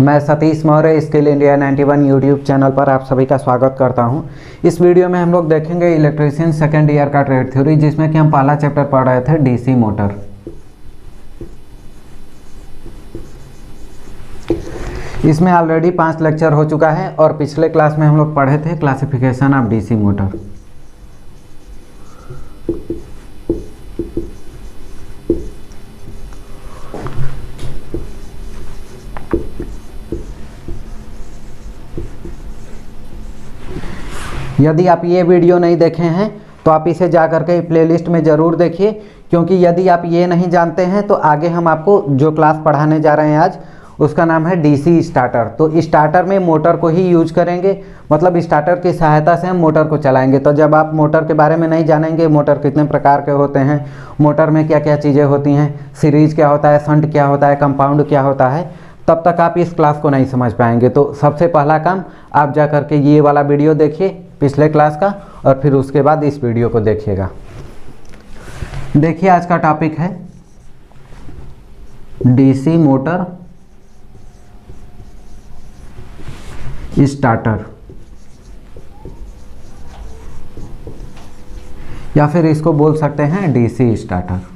मैं Satish Maurya skill India 91 YouTube channel पर आप सभी का स्वागत करता हूं। इस वीडियो में हम लोग देखेंगे इलेक्ट्रीशियन सेकेंड ईयर का ट्रेड थ्योरी, जिसमें कि हम पहला चैप्टर पढ़ रहे थे डीसी मोटर। इसमें ऑलरेडी 5 लेक्चर हो चुका है और पिछले क्लास में हम लोग पढ़े थे क्लासिफिकेशन ऑफ डीसी मोटर। यदि आप ये वीडियो नहीं देखे हैं तो आप इसे जा करके प्लेलिस्ट में ज़रूर देखिए, क्योंकि यदि आप ये नहीं जानते हैं तो आगे हम आपको जो क्लास पढ़ाने जा रहे हैं आज, उसका नाम है डीसी स्टार्टर। तो स्टार्टर में मोटर को ही यूज करेंगे, मतलब स्टार्टर की सहायता से हम मोटर को चलाएंगे। तो जब आप मोटर के बारे में नहीं जानेंगे, मोटर कितने प्रकार के होते हैं, मोटर में क्या क्या चीज़ें होती हैं, सीरीज क्या होता है, शंट क्या होता है, कंपाउंड क्या होता है, तब तक आप इस क्लास को नहीं समझ पाएंगे। तो सबसे पहला काम आप जा करके ये वाला वीडियो देखिए पिछले क्लास का, और फिर उसके बाद इस वीडियो को देखिएगा। देखिए आज का टॉपिक है डीसी मोटर स्टार्टर, या फिर इसको बोल सकते हैं डीसी स्टार्टर।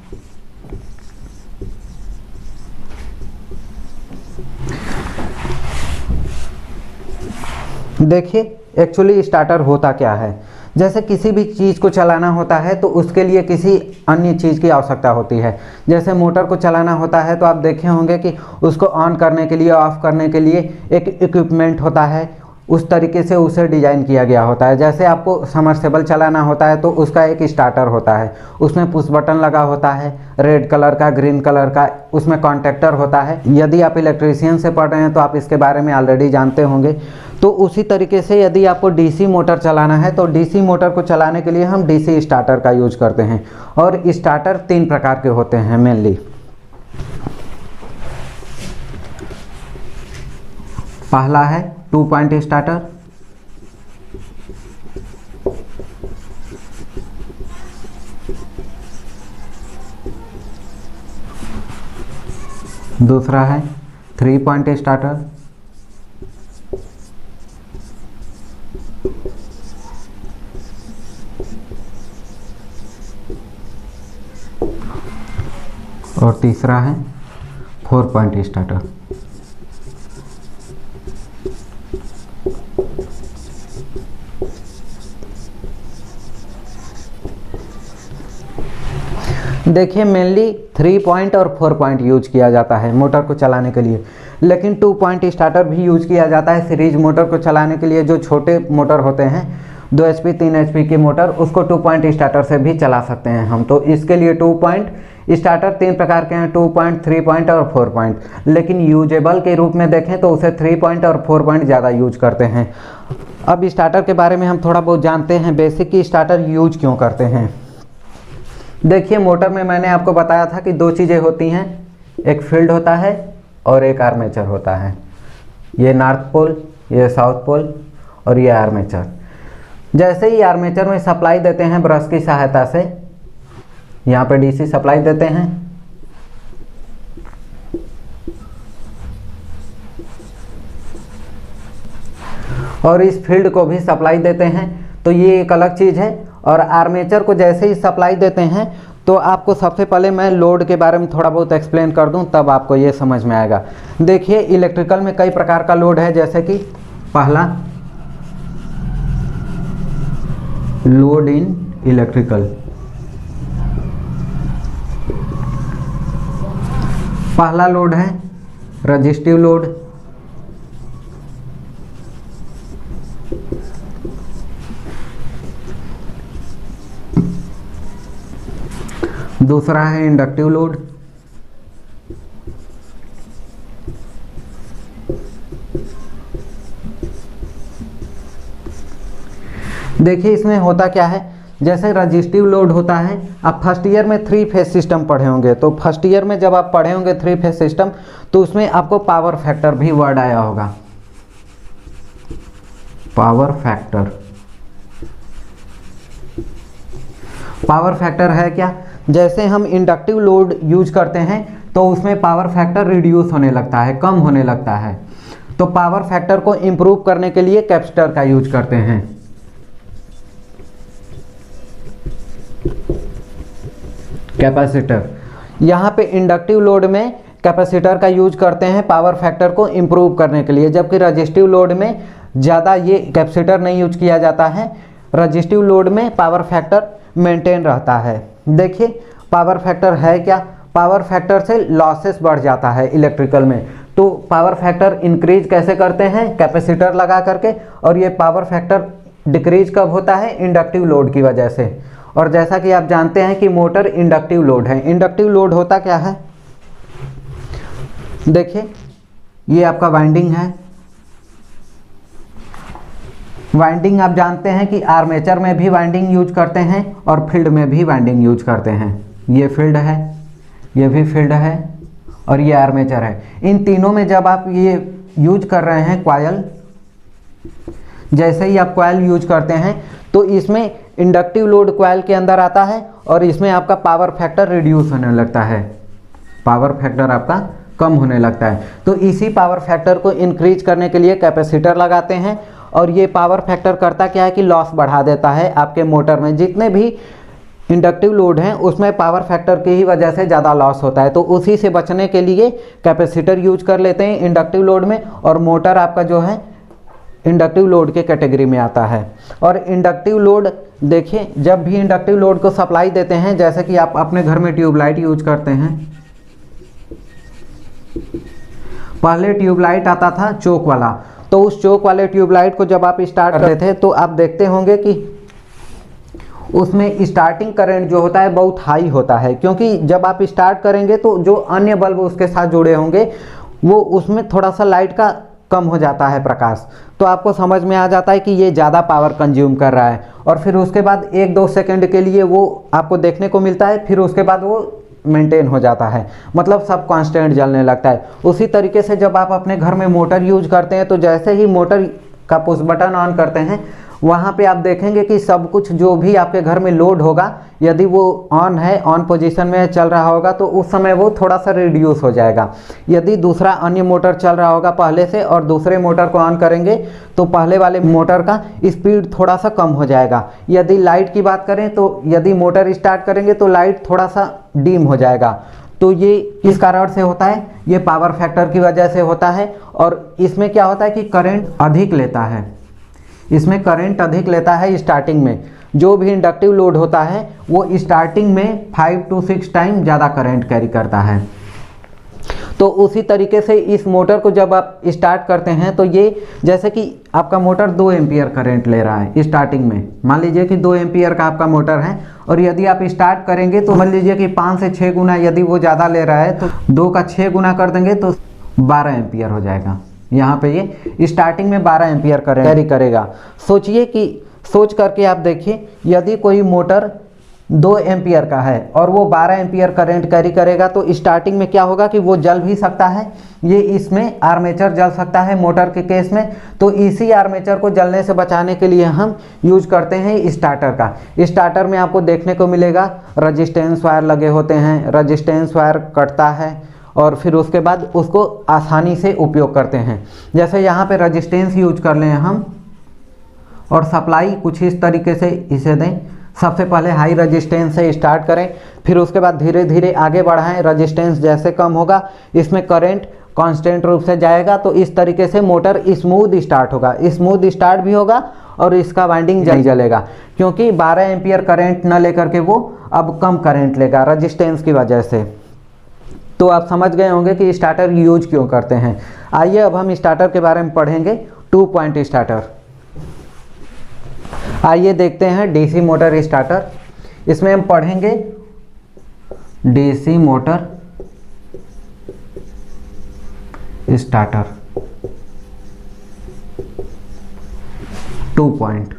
देखिए एक्चुअली स्टार्टर होता क्या है। जैसे किसी भी चीज़ को चलाना होता है तो उसके लिए किसी अन्य चीज़ की आवश्यकता होती है। जैसे मोटर को चलाना होता है तो आप देखे होंगे कि उसको ऑन करने के लिए, ऑफ करने के लिए एक इक्विपमेंट होता है, उस तरीके से उसे डिज़ाइन किया गया होता है। जैसे आपको समरसेबल चलाना होता है तो उसका एक स्टार्टर होता है, उसमें पुश बटन लगा होता है, रेड कलर का, ग्रीन कलर का, उसमें कॉन्टैक्टर होता है। यदि आप इलेक्ट्रीशियन से पढ़ रहे हैं तो आप इसके बारे में ऑलरेडी जानते होंगे। तो उसी तरीके से यदि आपको डीसी मोटर चलाना है तो डीसी मोटर को चलाने के लिए हम डीसी स्टार्टर का यूज करते हैं। और स्टार्टर 3 प्रकार के होते हैं मेनली। पहला है 2 पॉइंट स्टार्टर, दूसरा है 3 पॉइंट स्टार्टर, और तीसरा है 4 पॉइंट स्टार्टर। देखिए मेनली 3 पॉइंट और 4 पॉइंट यूज किया जाता है मोटर को चलाने के लिए, लेकिन 2 पॉइंट स्टार्टर भी यूज किया जाता है सीरीज मोटर को चलाने के लिए। जो छोटे मोटर होते हैं 2 HP 3 HP के मोटर, उसको 2 पॉइंट स्टार्टर से भी चला सकते हैं हम। तो इसके लिए 2 पॉइंट स्टार्टर 3 प्रकार के हैं, 2 पॉइंट, 3 पॉइंट और 4 पॉइंट। लेकिन यूजेबल के रूप में देखें तो उसे 3 पॉइंट और 4 पॉइंट ज़्यादा यूज करते हैं। अब स्टार्टर के बारे में हम थोड़ा बहुत जानते हैं बेसिक कि स्टार्टर यूज क्यों करते हैं। देखिए मोटर में मैंने आपको बताया था कि 2 चीज़ें होती हैं, एक फील्ड होता है और एक आर्मेचर होता है। ये नॉर्थ पोल, ये साउथ पोल और ये आर्मेचर। जैसे ही आर्मेचर में सप्लाई देते हैं ब्रश की सहायता से, यहाँ पे डीसी सप्लाई देते हैं, और इस फील्ड को भी सप्लाई देते हैं, तो ये एक अलग चीज़ है। और आर्मेचर को जैसे ही सप्लाई देते हैं तो आपको सबसे पहले मैं लोड के बारे में थोड़ा बहुत एक्सप्लेन कर दूं, तब आपको ये समझ में आएगा। देखिए इलेक्ट्रिकल में कई प्रकार का लोड है, जैसे कि पहला लोड इन इलेक्ट्रिकल, पहला लोड है रजिस्टिव लोड, दूसरा है इंडक्टिव लोड, देखिए इसमें होता क्या है। जैसे रजिस्टिव लोड होता है, आप फर्स्ट ईयर में 3 फेज सिस्टम पढ़े होंगे, तो फर्स्ट ईयर में जब आप पढ़े होंगे 3 फेज सिस्टम, तो उसमें आपको पावर फैक्टर भी वर्ड आया होगा। पावर फैक्टर, पावर फैक्टर है क्या, जैसे हम इंडक्टिव लोड यूज करते हैं तो उसमें पावर फैक्टर रिड्यूस होने लगता है, कम होने लगता है। तो पावर फैक्टर को इम्प्रूव करने के लिए कैपेसिटर का यूज करते हैं। कैपेसिटर, यहाँ पे इंडक्टिव लोड में कैपेसिटर का यूज करते हैं पावर फैक्टर को इम्प्रूव करने के लिए, जबकि रजिस्टिव लोड में ज़्यादा ये कैपेसिटर नहीं यूज किया जाता है। रजिस्टिव लोड में पावर फैक्टर मेंटेन रहता है। देखिए पावर फैक्टर है क्या, पावर फैक्टर से लॉसेस बढ़ जाता है इलेक्ट्रिकल में, तो पावर फैक्टर इंक्रीज कैसे करते हैं, कैपेसिटर लगा करके, और ये पावर फैक्टर डिक्रीज कब होता है, इंडक्टिव लोड की वजह से। और जैसा कि आप जानते हैं कि मोटर इंडक्टिव लोड है। इंडक्टिव लोड होता क्या है, देखिए ये आपका वाइंडिंग है। वाइंडिंग आप जानते हैं कि आर्मेचर में भी वाइंडिंग यूज करते हैं और फील्ड में भी वाइंडिंग यूज करते हैं। ये फील्ड है, ये भी फील्ड है और ये आर्मेचर है। इन तीनों में जब आप ये यूज कर रहे हैं कॉइल, जैसे ही आप कॉइल यूज करते हैं तो इसमें इंडक्टिव लोड कॉइल के अंदर आता है और इसमें आपका पावर फैक्टर रिड्यूस होने लगता है, पावर फैक्टर आपका कम होने लगता है। तो इसी पावर फैक्टर को इंक्रीज करने के लिए कैपेसिटर लगाते हैं, और ये पावर फैक्टर करता क्या है कि लॉस बढ़ा देता है आपके मोटर में। जितने भी इंडक्टिव लोड हैं उसमें पावर फैक्टर की ही वजह से ज़्यादा लॉस होता है, तो उसी से बचने के लिए कैपेसिटर यूज कर लेते हैं इंडक्टिव लोड में, और मोटर आपका जो है इंडक्टिव लोड के कैटेगरी में आता है। और इंडक्टिव लोड देखिए, जब भी इंडक्टिव लोड को सप्लाई देते हैं, जैसे कि आप अपने घर में ट्यूबलाइट यूज करते हैं, पहले ट्यूबलाइट आता था चोक वाला, तो उस चोक वाले ट्यूबलाइट को जब आप स्टार्ट करते थे तो आप देखते होंगे कि उसमें स्टार्टिंग करंट जो होता है बहुत हाई होता है, क्योंकि जब आप स्टार्ट करेंगे तो जो अन्य बल्ब उसके साथ जुड़े होंगे वो उसमें थोड़ा सा लाइट का कम हो जाता है प्रकाश, तो आपको समझ में आ जाता है कि ये ज़्यादा पावर कंज्यूम कर रहा है। और फिर उसके बाद 1-2 सेकंड के लिए वो आपको देखने को मिलता है, फिर उसके बाद वो मेंटेन हो जाता है, मतलब सब कांस्टेंट जलने लगता है। उसी तरीके से जब आप अपने घर में मोटर यूज करते हैं तो जैसे ही मोटर का पुश बटन ऑन करते हैं वहाँ पे आप देखेंगे कि सब कुछ जो भी आपके घर में लोड होगा, यदि वो ऑन है, ऑन पोजीशन में चल रहा होगा तो उस समय वो थोड़ा सा रिड्यूस हो जाएगा। यदि दूसरा अन्य मोटर चल रहा होगा पहले से और दूसरे मोटर को ऑन करेंगे तो पहले वाले मोटर का स्पीड थोड़ा सा कम हो जाएगा। यदि लाइट की बात करें तो यदि मोटर स्टार्ट करेंगे तो लाइट थोड़ा सा डिम हो जाएगा। तो ये किस कारण से होता है, ये पावर फैक्टर की वजह से होता है। और इसमें क्या होता है कि करंट अधिक लेता है, इसमें करंट अधिक लेता है स्टार्टिंग में। जो भी इंडक्टिव लोड होता है वो स्टार्टिंग में 5 to 6 टाइम ज़्यादा करंट कैरी करता है। तो उसी तरीके से इस मोटर को जब आप स्टार्ट करते हैं तो ये जैसे कि आपका मोटर 2 एम्पियर करंट ले रहा है स्टार्टिंग में, मान लीजिए कि 2 एम्पियर का आपका मोटर है, और यदि आप स्टार्ट करेंगे तो मान लीजिए कि 5 से 6 गुना यदि वो ज़्यादा ले रहा है तो 2 का 6 गुना कर देंगे तो 12 एम्पियर हो जाएगा। यहाँ पे ये स्टार्टिंग में 12 एम्पियर कैरी करेगा। सोचिए कि सोच करके आप देखिए, यदि कोई मोटर 2 एम्पियर का है और वो 12 एम्पियर करंट कैरी करेगा तो स्टार्टिंग में क्या होगा कि वो जल भी सकता है, ये इसमें आर्मेचर जल सकता है मोटर के केस में। तो इसी आर्मेचर को जलने से बचाने के लिए हम यूज करते हैं स्टार्टर का। स्टार्टर में आपको देखने को मिलेगा रजिस्टेंस वायर लगे होते हैं, रजिस्टेंस वायर कटता है और फिर उसके बाद उसको आसानी से उपयोग करते हैं। जैसे यहाँ पे रजिस्टेंस यूज कर लें हम, और सप्लाई कुछ इस तरीके से इसे दें। सबसे पहले हाई रजिस्टेंस से स्टार्ट करें, फिर उसके बाद धीरे धीरे आगे बढ़ाएं। रजिस्टेंस जैसे कम होगा इसमें करंट कांस्टेंट रूप से जाएगा, तो इस तरीके से मोटर स्मूथ स्टार्ट होगा, स्मूथ स्टार्ट भी होगा और इसका वाइंडिंग नहीं जलेगा, क्योंकि 12 एम्पियर करंट न लेकर के वो अब कम करंट लेगा रजिस्टेंस की वजह से। तो आप समझ गए होंगे कि स्टार्टर यूज क्यों करते हैं। आइए अब हम स्टार्टर के बारे में पढ़ेंगे, 2 पॉइंट स्टार्टर। आइए देखते हैं डीसी मोटर स्टार्टर। इसमें हम पढ़ेंगे डीसी मोटर स्टार्टर 2 पॉइंट।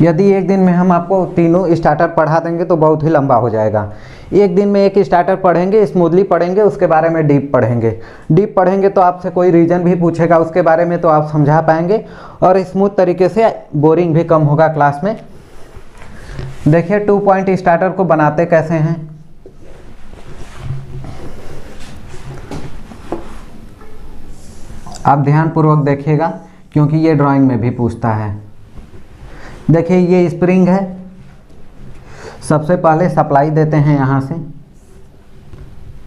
यदि एक दिन में हम आपको तीनों स्टार्टर पढ़ा देंगे तो बहुत ही लंबा हो जाएगा। एक दिन में एक स्टार्टर पढ़ेंगे, स्मूथली पढ़ेंगे, उसके बारे में डीप पढ़ेंगे। डीप पढ़ेंगे तो आपसे कोई रीजन भी पूछेगा उसके बारे में तो आप समझा पाएंगे और स्मूथ तरीके से बोरिंग भी कम होगा क्लास में। देखिए 2 पॉइंट स्टार्टर को बनाते कैसे हैं। आप ध्यानपूर्वक देखिएगा क्योंकि ये ड्राइंग में भी पूछता है। देखिए ये स्प्रिंग है, सबसे पहले सप्लाई देते हैं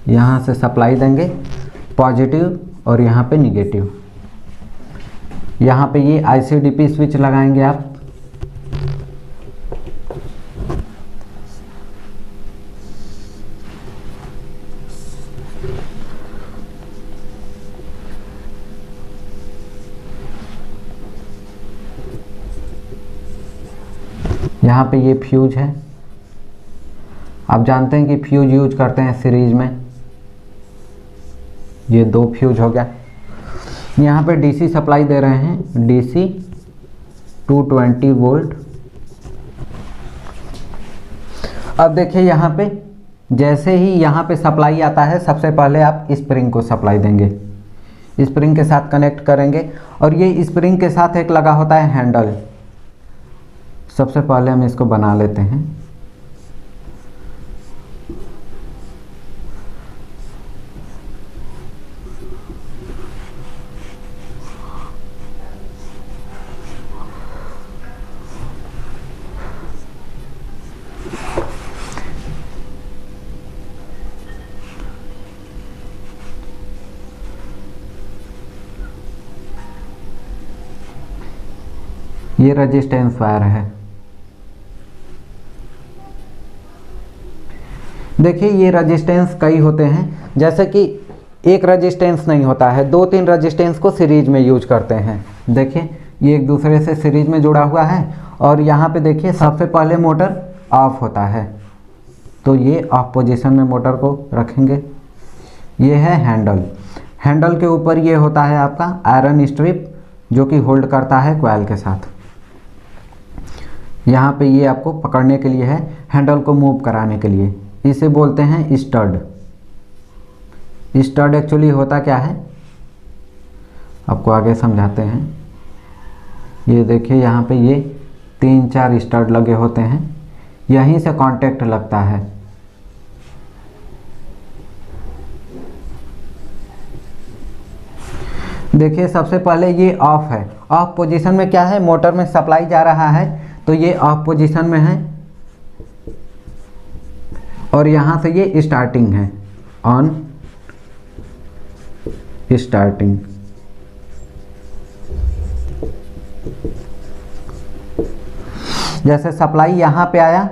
यहाँ से सप्लाई देंगे पॉजिटिव और यहाँ पे निगेटिव। यहाँ पे ये ICDP स्विच लगाएंगे आप। यहाँ पे ये फ्यूज है, आप जानते हैं कि फ्यूज यूज करते हैं सीरीज में। ये 2 फ्यूज हो गया। यहाँ पे DC सप्लाई दे रहे हैं, DC 220 वोल्ट। अब देखिए यहाँ पे जैसे ही यहाँ पे सप्लाई आता है, सबसे पहले आप स्प्रिंग को सप्लाई देंगे, स्प्रिंग के साथ कनेक्ट करेंगे। और ये स्प्रिंग के साथ एक लगा होता है हैंडल। सबसे पहले हम इसको बना लेते हैं। ये रेजिस्टेंस वायर है। देखिए ये रेजिस्टेंस कई होते हैं, जैसे कि एक रेजिस्टेंस नहीं होता है, 2-3 रेजिस्टेंस को सीरीज में यूज करते हैं। देखिए ये एक दूसरे से सीरीज में जुड़ा हुआ है। और यहाँ पे देखिए सबसे पहले मोटर ऑफ होता है, तो ये ऑफ पोजीशन में मोटर को रखेंगे। ये है हैंडल, हैंडल के ऊपर ये होता है आपका आयरन स्ट्रिप जो कि होल्ड करता है कॉइल के साथ। यहाँ पे ये आपको पकड़ने के लिए है, हैंडल को मूव कराने के लिए। इसे बोलते हैं स्टड। स्टड एक्चुअली होता क्या है आपको आगे समझाते हैं। ये देखिए यहाँ पे ये 3-4 स्टड लगे होते हैं, यहीं से कांटेक्ट लगता है। देखिए सबसे पहले ये ऑफ है, ऑफ पोजीशन में क्या है, मोटर में सप्लाई जा रहा है तो ये ऑफ पोजीशन में है। और यहाँ से ये स्टार्टिंग है, ऑन स्टार्टिंग। जैसे सप्लाई यहाँ पे आया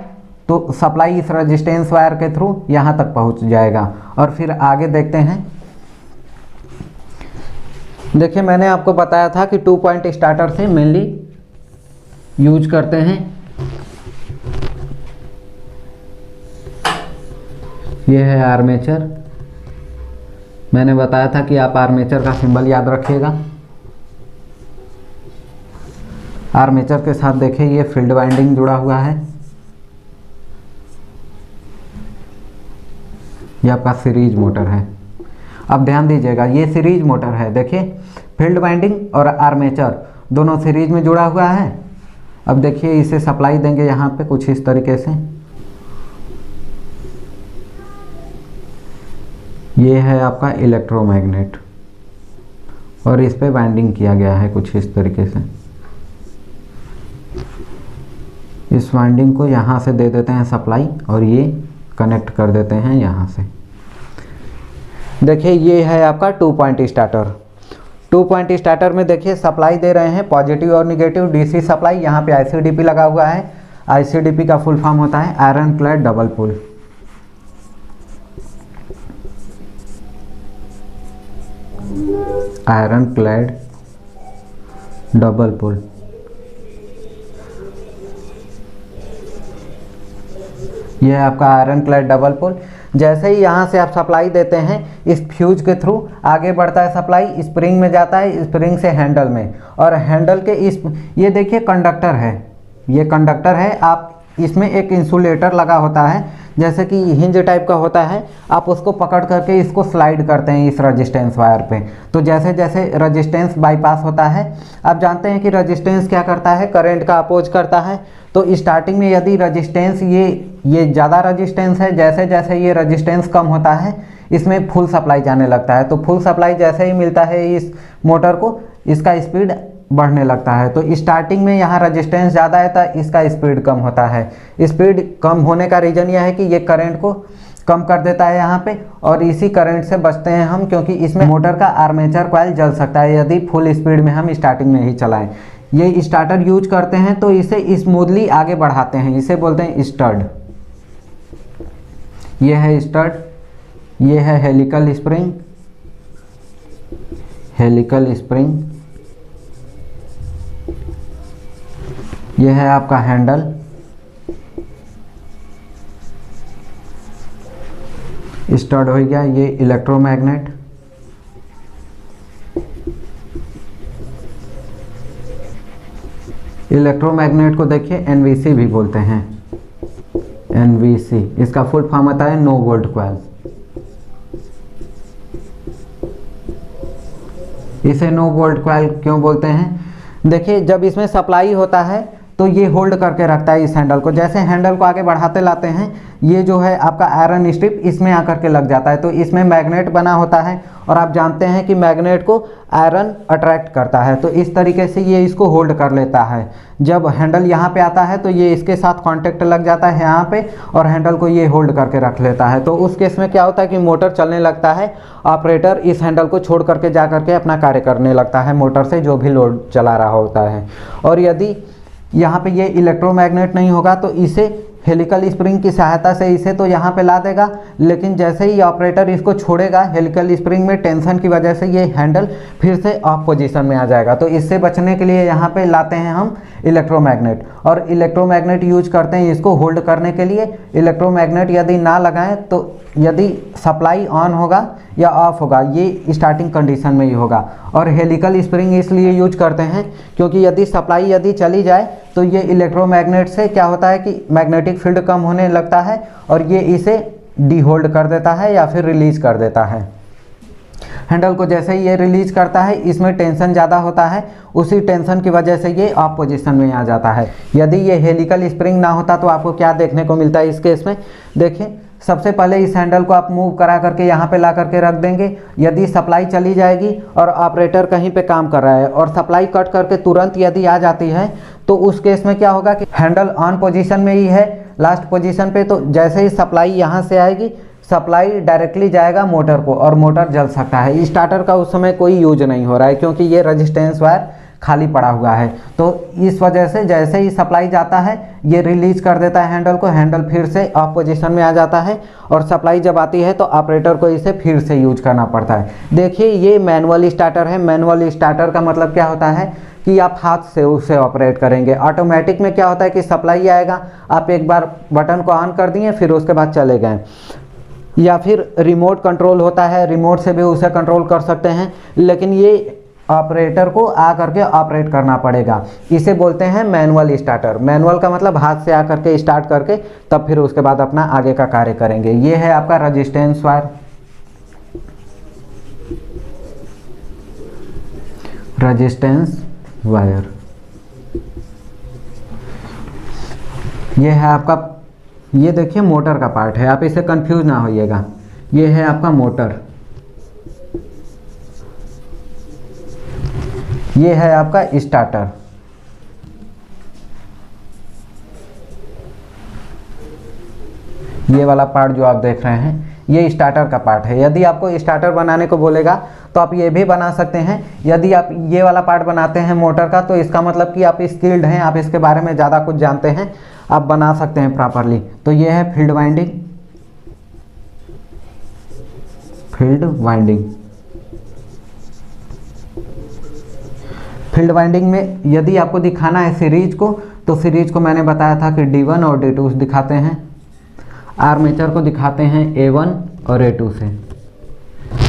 तो सप्लाई इस रेजिस्टेंस वायर के थ्रू यहाँ तक पहुँच जाएगा। और फिर आगे देखते हैं। देखिए मैंने आपको बताया था कि 2 पॉइंट स्टार्टर से मेनली यूज करते हैं। ये है आर्मेचर। मैंने बताया था कि आप आर्मेचर का सिंबल याद रखिएगा। आर्मेचर के साथ देखिए ये फील्ड वाइंडिंग जुड़ा हुआ है। ये आपका सीरीज मोटर है। अब ध्यान दीजिएगा ये सीरीज मोटर है। देखिए फील्ड वाइंडिंग और आर्मेचर दोनों सीरीज में जुड़ा हुआ है। अब देखिए इसे सप्लाई देंगे यहाँ पे कुछ इस तरीके से। ये है आपका इलेक्ट्रोमैग्नेट और इस पे वाइंडिंग किया गया है कुछ इस तरीके से। इस वाइंडिंग को यहाँ से दे देते हैं सप्लाई और ये कनेक्ट कर देते हैं यहाँ से। देखिए ये है आपका 2 पॉइंट स्टार्टर। 2 पॉइंट स्टार्टर में देखिए सप्लाई दे रहे हैं पॉजिटिव और निगेटिव डीसी सप्लाई। यहाँ पे ICDP लगा हुआ है। ICDP का फुल फॉर्म होता है आयरन क्लैड डबल पुल। आयरन क्लैड डबल पुल। यह है आपका आयरन क्लैड डबल पुल। जैसे ही यहाँ से आप सप्लाई देते हैं इस फ्यूज के थ्रू आगे बढ़ता है सप्लाई, स्प्रिंग में जाता है, स्प्रिंग से हैंडल में। और हैंडल के इस ये देखिए कंडक्टर है, ये कंडक्टर है। आप इसमें एक इंसुलेटर लगा होता है जैसे कि हिंज टाइप का होता है। आप उसको पकड़ करके इसको स्लाइड करते हैं इस रजिस्टेंस वायर पे। तो जैसे जैसे रजिस्टेंस बाईपास होता है, आप जानते हैं कि रजिस्टेंस क्या करता है, करंट का अपोज करता है। तो स्टार्टिंग में यदि रजिस्टेंस ये ज़्यादा रजिस्टेंस है, जैसे जैसे ये रजिस्टेंस कम होता है इसमें फुल सप्लाई जाने लगता है। तो फुल सप्लाई जैसे ही मिलता है इस मोटर को, इसका स्पीड बढ़ने लगता है। तो स्टार्टिंग में यहाँ रजिस्टेंस ज़्यादा है तो इसका स्पीड कम होता है। स्पीड कम होने का रीज़न यह है कि ये करंट को कम कर देता है यहाँ पे, और इसी करंट से बचते हैं हम, क्योंकि इसमें मोटर का आर्मेचर कॉइल जल सकता है यदि फुल स्पीड में हम स्टार्टिंग में ही चलाएं। ये स्टार्टर यूज करते हैं तो इसे स्मूथली आगे बढ़ाते हैं, इसे बोलते हैं स्टड। ये है स्टड, ये है हेलिकल स्प्रिंग, हेलिकल स्प्रिंग, ये है आपका हैंडल, स्टड हो गया। ये इलेक्ट्रोमैग्नेट, इलेक्ट्रोमैग्नेट को देखिए एनवीसी भी बोलते हैं, एनवीसी, इसका फुल फॉर्म आता है नो वोल्ट कॉइल। इसे नो वोल्ट कॉइल क्यों बोलते हैं? देखिए जब इसमें सप्लाई होता है तो ये होल्ड करके रखता है इस हैंडल को। जैसे हैंडल को आगे बढ़ाते लाते हैं, ये जो है आपका आयरन स्ट्रिप इसमें आकर के लग जाता है। तो इसमें मैग्नेट बना होता है, और आप जानते हैं कि मैग्नेट को आयरन अट्रैक्ट करता है। तो इस तरीके से ये इसको होल्ड कर लेता है। जब हैंडल यहाँ पे आता है तो ये इसके साथ कांटेक्ट लग जाता है यहाँ पे, और हैंडल को ये होल्ड करके रख लेता है। तो उस केस में क्या होता है कि मोटर चलने लगता है, ऑपरेटर इस हैंडल को छोड़ करके जा करके अपना कार्य करने लगता है मोटर से जो भी लोड चला रहा होता है। और यदि यहाँ पे ये इलेक्ट्रोमैग्नेट नहीं होगा तो इसे हेलिकल स्प्रिंग की सहायता से इसे तो यहाँ पे ला देगा, लेकिन जैसे ही ऑपरेटर इसको छोड़ेगा हेलिकल स्प्रिंग में टेंशन की वजह से ये हैंडल फिर से ऑफ पोजीशन में आ जाएगा। तो इससे बचने के लिए यहाँ पे लाते हैं हम इलेक्ट्रोमैग्नेट, और इलेक्ट्रोमैग्नेट यूज करते हैं इसको होल्ड करने के लिए। इलेक्ट्रोमैग्नेट यदि ना लगाएं तो यदि सप्लाई ऑन होगा या ऑफ होगा, ये स्टार्टिंग कंडीशन में ही होगा। और हेलिकल स्प्रिंग इसलिए यूज करते हैं क्योंकि यदि सप्लाई यदि चली जाए तो ये इलेक्ट्रोमैग्नेट से क्या होता है कि मैग्नेटिक फील्ड कम होने लगता है, और ये इसे डीहोल्ड कर देता है या फिर रिलीज कर देता है। हैंडल को जैसे ही ये रिलीज करता है, इसमें टेंशन ज़्यादा होता है, उसी टेंशन की वजह से ये ऑफ पोजीशन में आ जाता है। यदि ये हेलिकल स्प्रिंग ना होता तो आपको क्या देखने को मिलता है इस केस में? देखिए सबसे पहले इस हैंडल को आप मूव करा करके यहाँ पे ला करके रख देंगे। यदि सप्लाई चली जाएगी और ऑपरेटर कहीं पे काम कर रहा है और सप्लाई कट करके तुरंत यदि आ जाती है तो उस केस में क्या होगा कि हैंडल ऑन पोजीशन में ही है लास्ट पोजीशन पे, तो जैसे ही सप्लाई यहाँ से आएगी सप्लाई डायरेक्टली जाएगा मोटर को और मोटर जल सकता है। स्टार्टर का उस समय कोई यूज नहीं हो रहा है क्योंकि ये रेजिस्टेंस वायर खाली पड़ा हुआ है। तो इस वजह से जैसे ही सप्लाई जाता है ये रिलीज कर देता है हैंडल को, हैंडल फिर से ऑफ पोजीशन में आ जाता है, और सप्लाई जब आती है तो ऑपरेटर को इसे फिर से यूज करना पड़ता है। देखिए ये मैनुअल स्टार्टर है। मैनुअल स्टार्टर का मतलब क्या होता है कि आप हाथ से उसे ऑपरेट करेंगे। ऑटोमेटिक में क्या होता है कि सप्लाई आएगा, आप एक बार बटन को ऑन कर दिए फिर उसके बाद चले गए। या फिर रिमोट कंट्रोल होता है, रिमोट से भी उसे कंट्रोल कर सकते हैं, लेकिन ये ऑपरेटर को आ करके ऑपरेट करना पड़ेगा। इसे बोलते हैं मैनुअल स्टार्टर। मैनुअल का मतलब हाथ से आ करके स्टार्ट करके तब फिर उसके बाद अपना आगे का कार्य करेंगे। ये है आपका रेजिस्टेंस वायर, रेजिस्टेंस वायर। ये है आपका, ये देखिए मोटर का पार्ट है, आप इसे कंफ्यूज ना होइएगा। ये है आपका मोटर, ये है आपका स्टार्टर। ये वाला पार्ट जो आप देख रहे हैं ये स्टार्टर का पार्ट है। यदि आपको स्टार्टर बनाने को बोलेगा तो आप ये भी बना सकते हैं। यदि आप ये वाला पार्ट बनाते हैं मोटर का तो इसका मतलब कि आप स्किल्ड हैं, आप इसके बारे में ज़्यादा कुछ जानते हैं, आप बना सकते हैं प्रॉपरली। तो ये है field winding, field winding. Field winding में यदि आपको दिखाना है सीरीज को, तो सीरीज को मैंने बताया था कि D1 और D2 दिखाते हैं। आर्मेचर को दिखाते हैं A1 और A2 से।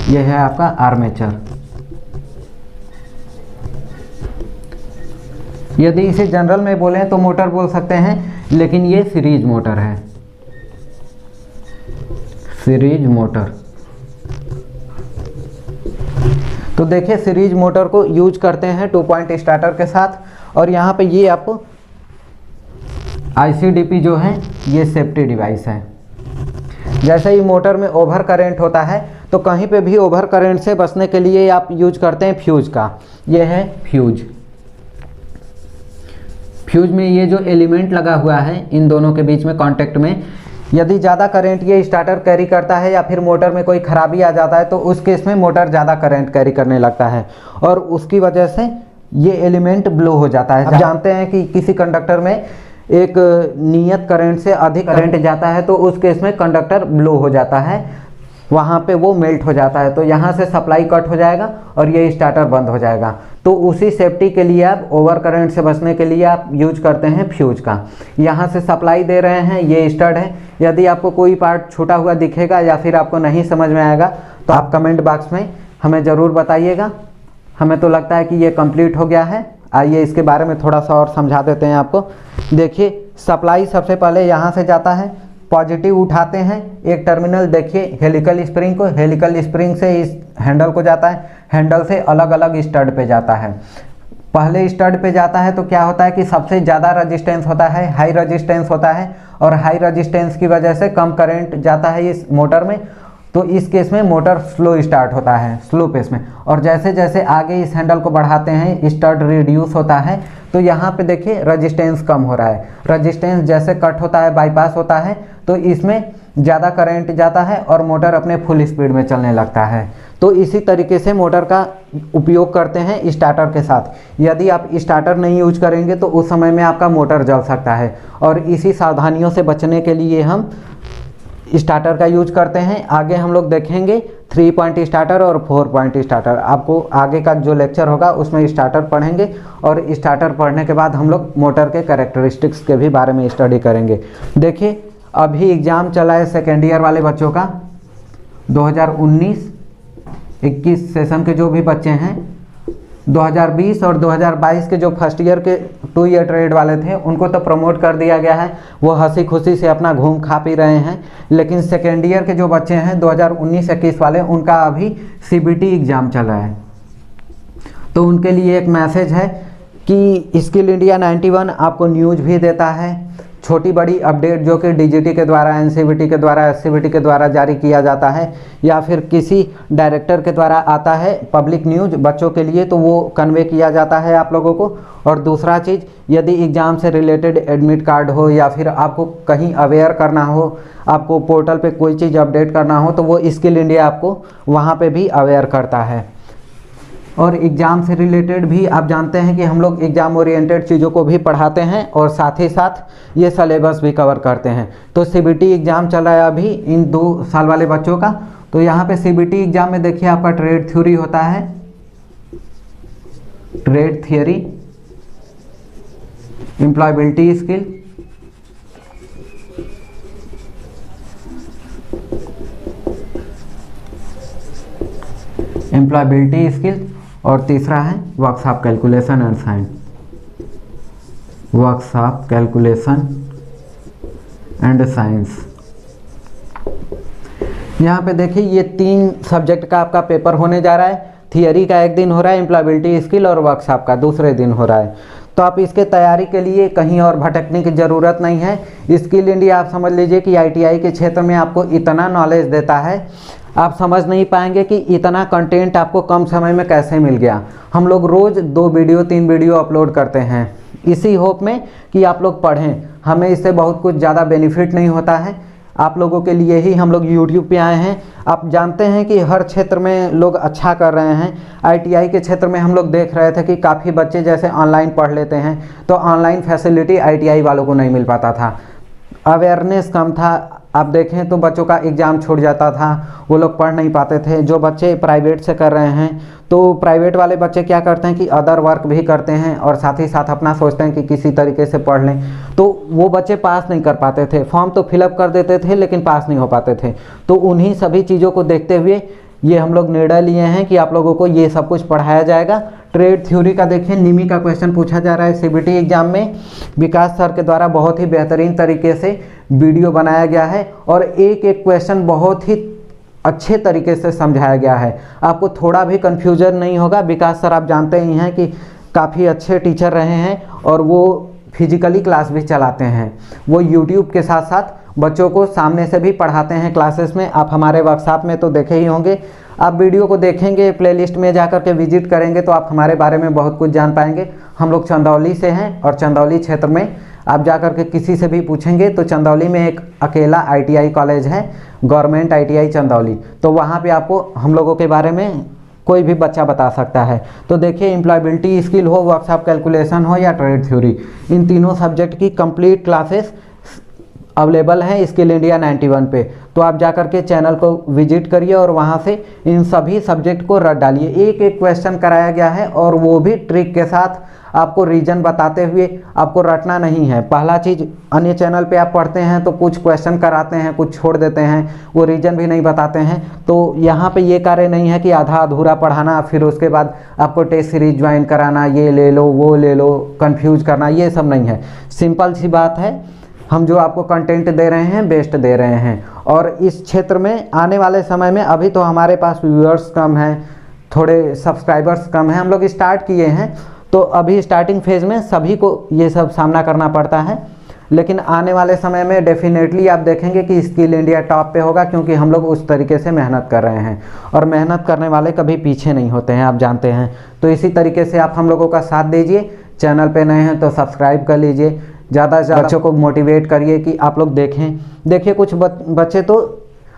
यह है आपका आर्मेचर। यदि इसे जनरल में बोलें तो मोटर बोल सकते हैं, लेकिन ये सीरीज मोटर है, सीरीज मोटर। तो देखिए सीरीज मोटर को यूज करते हैं 2 पॉइंट स्टार्टर के साथ, और यहाँ पे ये आपको ICDP जो है ये सेफ्टी डिवाइस है। जैसे ही मोटर में ओवर करंट होता है तो कहीं पे भी ओवर करंट से बचने के लिए आप यूज करते हैं फ्यूज का। ये है फ्यूज। फ्यूज में ये जो एलिमेंट लगा हुआ है इन दोनों के बीच में कांटेक्ट में, यदि ज़्यादा करंट ये स्टार्टर कैरी करता है या फिर मोटर में कोई खराबी आ जाता है तो उस केस में मोटर ज़्यादा करंट कैरी करने लगता है और उसकी वजह से ये एलिमेंट ब्लो हो जाता है। आप जानते हैं कि किसी कंडक्टर में एक नियत करंट से अधिक करंट जाता है तो उस केस में कंडक्टर ब्लो हो जाता है, वहाँ पे वो मेल्ट हो जाता है, तो यहाँ से सप्लाई कट हो जाएगा और ये स्टार्टर बंद हो जाएगा। तो उसी सेफ्टी के लिए आप ओवर करंट से बचने के लिए आप यूज करते हैं फ्यूज का। यहाँ से सप्लाई दे रहे हैं, ये स्टड है। यदि आपको कोई पार्ट छूटा हुआ दिखेगा या फिर आपको नहीं समझ में आएगा तो आप कमेंट बॉक्स में हमें ज़रूर बताइएगा। हमें तो लगता है कि ये कंप्लीट हो गया है। आइए इसके बारे में थोड़ा सा और समझा देते हैं आपको। देखिए सप्लाई सबसे पहले यहाँ से जाता है, पॉजिटिव उठाते हैं एक टर्मिनल, देखिए हेलिकल स्प्रिंग को, हेलिकल स्प्रिंग से इस हैंडल को जाता है, हैंडल से अलग अलग स्टड पे जाता है। पहले स्टड पे जाता है तो क्या होता है कि सबसे ज़्यादा रजिस्टेंस होता है, हाई रजिस्टेंस होता है और हाई रजिस्टेंस की वजह से कम करंट जाता है इस मोटर में, तो इस केस में मोटर स्लो स्टार्ट होता है, स्लो पेस में। और जैसे जैसे आगे इस हैंडल को बढ़ाते हैं स्टड रिड्यूस होता है, तो यहाँ पे देखिए रजिस्टेंस कम हो रहा है। रजिस्टेंस जैसे कट होता है, बाईपास होता है, तो इसमें ज़्यादा करंट जाता है और मोटर अपने फुल स्पीड में चलने लगता है। तो इसी तरीके से मोटर का उपयोग करते हैं स्टार्टर के साथ। यदि आप स्टार्टर नहीं यूज करेंगे तो उस समय में आपका मोटर जल सकता है और इसी सावधानियों से बचने के लिए हम स्टार्टर का यूज करते हैं। आगे हम लोग देखेंगे 3 पॉइंट स्टार्टर और 4 पॉइंट स्टार्टर। आपको आगे का जो लेक्चर होगा उसमें स्टार्टर पढ़ेंगे और स्टार्टर पढ़ने के बाद हम लोग मोटर के कैरेक्टरिस्टिक्स के भी बारे में स्टडी करेंगे। देखिए अभी एग्ज़ाम चला है सेकेंड ईयर वाले बच्चों का, 2019-21 सेशन के जो भी बच्चे हैं, 2020 और 2022 के जो फर्स्ट ईयर के 2 ईयर ट्रेड वाले थे उनको तो प्रमोट कर दिया गया है, वो हंसी खुशी से अपना घूम खा पी रहे हैं। लेकिन सेकेंड ईयर के जो बच्चे हैं 2019-21 वाले, उनका अभी CBT एग्ज़ाम चल रहा है। तो उनके लिए एक मैसेज है कि स्किल इंडिया 91 आपको न्यूज़ भी देता है, छोटी बड़ी अपडेट जो कि DGT के द्वारा, NCVT के द्वारा, SCVT के द्वारा जारी किया जाता है या फिर किसी डायरेक्टर के द्वारा आता है पब्लिक न्यूज़ बच्चों के लिए, तो वो कन्वे किया जाता है आप लोगों को। और दूसरा चीज़, यदि एग्ज़ाम से रिलेटेड एडमिट कार्ड हो या फिर आपको कहीं अवेयर करना हो, आपको पोर्टल पे कोई चीज़ अपडेट करना हो, तो वो स्किल इंडिया आपको वहाँ पे भी अवेयर करता है। और एग्ज़ाम से रिलेटेड भी आप जानते हैं कि हम लोग एग्ज़ाम ओरिएंटेड चीज़ों को भी पढ़ाते हैं और साथ ही साथ ये सिलेबस भी कवर करते हैं। तो CBT एग्ज़ाम चल रहा है अभी इन 2 साल वाले बच्चों का। तो यहाँ पे CBT एग्ज़ाम में देखिए आपका ट्रेड थ्योरी होता है, trade theory, employability skill, employability skill और तीसरा है workshop calculation and science, workshop calculation and science. यहाँ पे देखिए ये 3 सब्जेक्ट का आपका पेपर होने जा रहा है। थियरी का एक दिन हो रहा है, एम्प्लॉयबिलिटी स्किल और वर्कशॉप का दूसरे दिन हो रहा है। तो आप इसके तैयारी के लिए कहीं और भटकने की ज़रूरत नहीं है। स्किल इंडिया आप समझ लीजिए कि ITI के क्षेत्र में आपको इतना नॉलेज देता है, आप समझ नहीं पाएंगे कि इतना कंटेंट आपको कम समय में कैसे मिल गया। हम लोग रोज़ 2 वीडियो 3 वीडियो अपलोड करते हैं इसी होप में कि आप लोग पढ़ें। हमें इससे बहुत कुछ ज़्यादा बेनिफिट नहीं होता है, आप लोगों के लिए ही हम लोग YouTube पे आए हैं। आप जानते हैं कि हर क्षेत्र में लोग अच्छा कर रहे हैं। ITI के क्षेत्र में हम लोग देख रहे थे कि काफ़ी बच्चे जैसे ऑनलाइन पढ़ लेते हैं, तो ऑनलाइन फैसिलिटी ITI वालों को नहीं मिल पाता था, अवेयरनेस कम था। आप देखें तो बच्चों का एग्ज़ाम छूट जाता था, वो लोग पढ़ नहीं पाते थे। जो बच्चे प्राइवेट से कर रहे हैं, तो प्राइवेट वाले बच्चे क्या करते हैं कि अदर वर्क भी करते हैं और साथ ही साथ अपना सोचते हैं कि किसी तरीके से पढ़ लें, तो वो बच्चे पास नहीं कर पाते थे। फॉर्म तो फिलअप कर देते थे लेकिन पास नहीं हो पाते थे। तो उन्हीं सभी चीज़ों को देखते हुए ये हम लोग निर्णय लिए हैं कि आप लोगों को ये सब कुछ पढ़ाया जाएगा। ट्रेड थ्योरी का देखिए निमी का क्वेश्चन पूछा जा रहा है CBT एग्जाम में। विकास सर के द्वारा बहुत ही बेहतरीन तरीके से वीडियो बनाया गया है और एक एक क्वेश्चन बहुत ही अच्छे तरीके से समझाया गया है, आपको थोड़ा भी कन्फ्यूजन नहीं होगा। विकास सर आप जानते ही हैं कि काफ़ी अच्छे टीचर रहे हैं और वो फिजिकली क्लास भी चलाते हैं। वो YouTube के साथ साथ बच्चों को सामने से भी पढ़ाते हैं क्लासेस में। आप हमारे वर्कशॉप में तो देखे ही होंगे, आप वीडियो को देखेंगे, प्लेलिस्ट में जाकर के विजिट करेंगे तो आप हमारे बारे में बहुत कुछ जान पाएंगे। हम लोग चंदौली से हैं और चंदौली क्षेत्र में आप जाकर के किसी से भी पूछेंगे तो चंदौली में एक अकेला ITI कॉलेज है, गवर्नमेंट ITI चंदौली, तो वहाँ पे आपको हम लोगों के बारे में कोई भी बच्चा बता सकता है। तो देखिए, एम्प्लॉयबिलिटी स्किल हो, वर्कशॉप कैलकुलेशन हो या ट्रेड थ्योरी, इन तीनों सब्जेक्ट की कंप्लीट क्लासेस अवेलेबल हैं स्किल इंडिया 91 पे। तो आप जाकर के चैनल को विजिट करिए और वहाँ से इन सभी सब्जेक्ट को रट डालिए। एक एक क्वेश्चन कराया गया है और वो भी ट्रिक के साथ, आपको रीजन बताते हुए। आपको रटना नहीं है। पहला चीज़, अन्य चैनल पे आप पढ़ते हैं तो कुछ क्वेश्चन कराते हैं, कुछ छोड़ देते हैं, वो रीजन भी नहीं बताते हैं। तो यहाँ पे ये कार्य नहीं है कि आधा अधूरा पढ़ाना, फिर उसके बाद आपको टेस्ट सीरीज ज्वाइन कराना, ये ले लो वो ले लो, कंफ्यूज करना, ये सब नहीं है। सिंपल सी बात है, हम जो आपको कंटेंट दे रहे हैं बेस्ट दे रहे हैं। और इस क्षेत्र में आने वाले समय में, अभी तो हमारे पास व्यूअर्स कम हैं, थोड़े सब्सक्राइबर्स कम हैं, हम लोग स्टार्ट किए हैं तो अभी स्टार्टिंग फेज़ में सभी को ये सब सामना करना पड़ता है। लेकिन आने वाले समय में डेफिनेटली आप देखेंगे कि स्किल इंडिया टॉप पे होगा, क्योंकि हम लोग उस तरीके से मेहनत कर रहे हैं और मेहनत करने वाले कभी पीछे नहीं होते हैं, आप जानते हैं। तो इसी तरीके से आप हम लोगों का साथ दीजिए। चैनल पे नए हैं तो सब्सक्राइब कर लीजिए, ज़्यादा से ज़्यादा बच्चों को मोटिवेट करिए कि आप लोग देखें। देखिए, कुछ बच्चे तो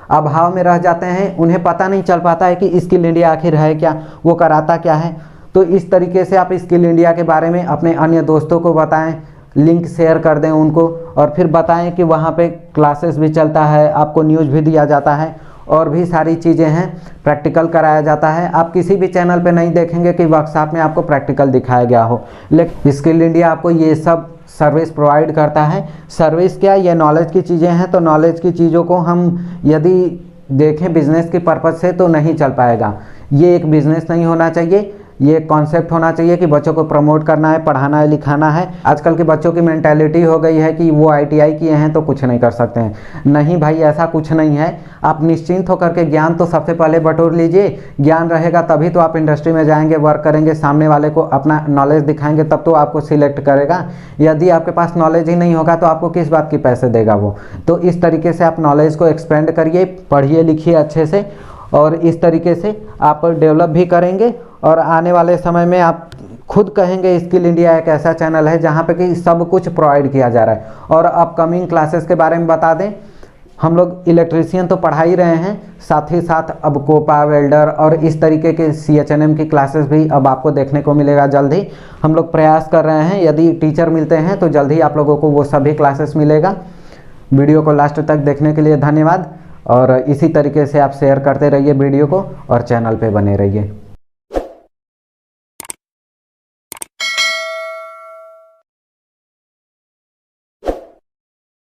अभाव में रह जाते हैं, उन्हें पता नहीं चल पाता है कि स्किल इंडिया आखिर है क्या, वो कराता क्या है। तो इस तरीके से आप स्किल इंडिया के बारे में अपने अन्य दोस्तों को बताएं, लिंक शेयर कर दें उनको, और फिर बताएं कि वहाँ पे क्लासेस भी चलता है, आपको न्यूज़ भी दिया जाता है और भी सारी चीज़ें हैं, प्रैक्टिकल कराया जाता है। आप किसी भी चैनल पे नहीं देखेंगे कि वर्कशॉप में आपको प्रैक्टिकल दिखाया गया हो, लेकिन स्किल इंडिया आपको ये सब सर्विस प्रोवाइड करता है। सर्विस क्या, ये नॉलेज की चीज़ें हैं, तो नॉलेज की चीज़ों को हम यदि देखें बिजनेस के पर्पज़ से तो नहीं चल पाएगा। ये एक बिजनेस नहीं होना चाहिए, ये कॉन्सेप्ट होना चाहिए कि बच्चों को प्रमोट करना है, पढ़ाना है, लिखाना है। आजकल के बच्चों की मेंटालिटी हो गई है कि वो ITI किए हैं तो कुछ नहीं कर सकते हैं। नहीं भाई, ऐसा कुछ नहीं है। आप निश्चिंत होकर के ज्ञान तो सबसे पहले बटोर लीजिए। ज्ञान रहेगा तभी तो आप इंडस्ट्री में जाएंगे, वर्क करेंगे, सामने वाले को अपना नॉलेज दिखाएंगे, तब तो आपको सिलेक्ट करेगा। यदि आपके पास नॉलेज ही नहीं होगा तो आपको किस बात की पैसे देगा वो। तो इस तरीके से आप नॉलेज को एक्सपेंड करिए, पढ़िए लिखिए अच्छे से, और इस तरीके से आप डेवलप भी करेंगे। और आने वाले समय में आप खुद कहेंगे स्किल इंडिया एक ऐसा चैनल है जहाँ पे कि सब कुछ प्रोवाइड किया जा रहा है। और अपकमिंग क्लासेस के बारे में बता दें, हम लोग इलेक्ट्रीशियन तो पढ़ा ही रहे हैं, साथ ही साथ अब कोपा, वेल्डर और इस तरीके के CHNM की क्लासेस भी अब आपको देखने को मिलेगा जल्द ही। हम लोग प्रयास कर रहे हैं, यदि टीचर मिलते हैं तो जल्द ही आप लोगों को वो सभी क्लासेस मिलेगा। वीडियो को लास्ट तक देखने के लिए धन्यवाद, और इसी तरीके से आप शेयर करते रहिए वीडियो को और चैनल पे बने रहिए।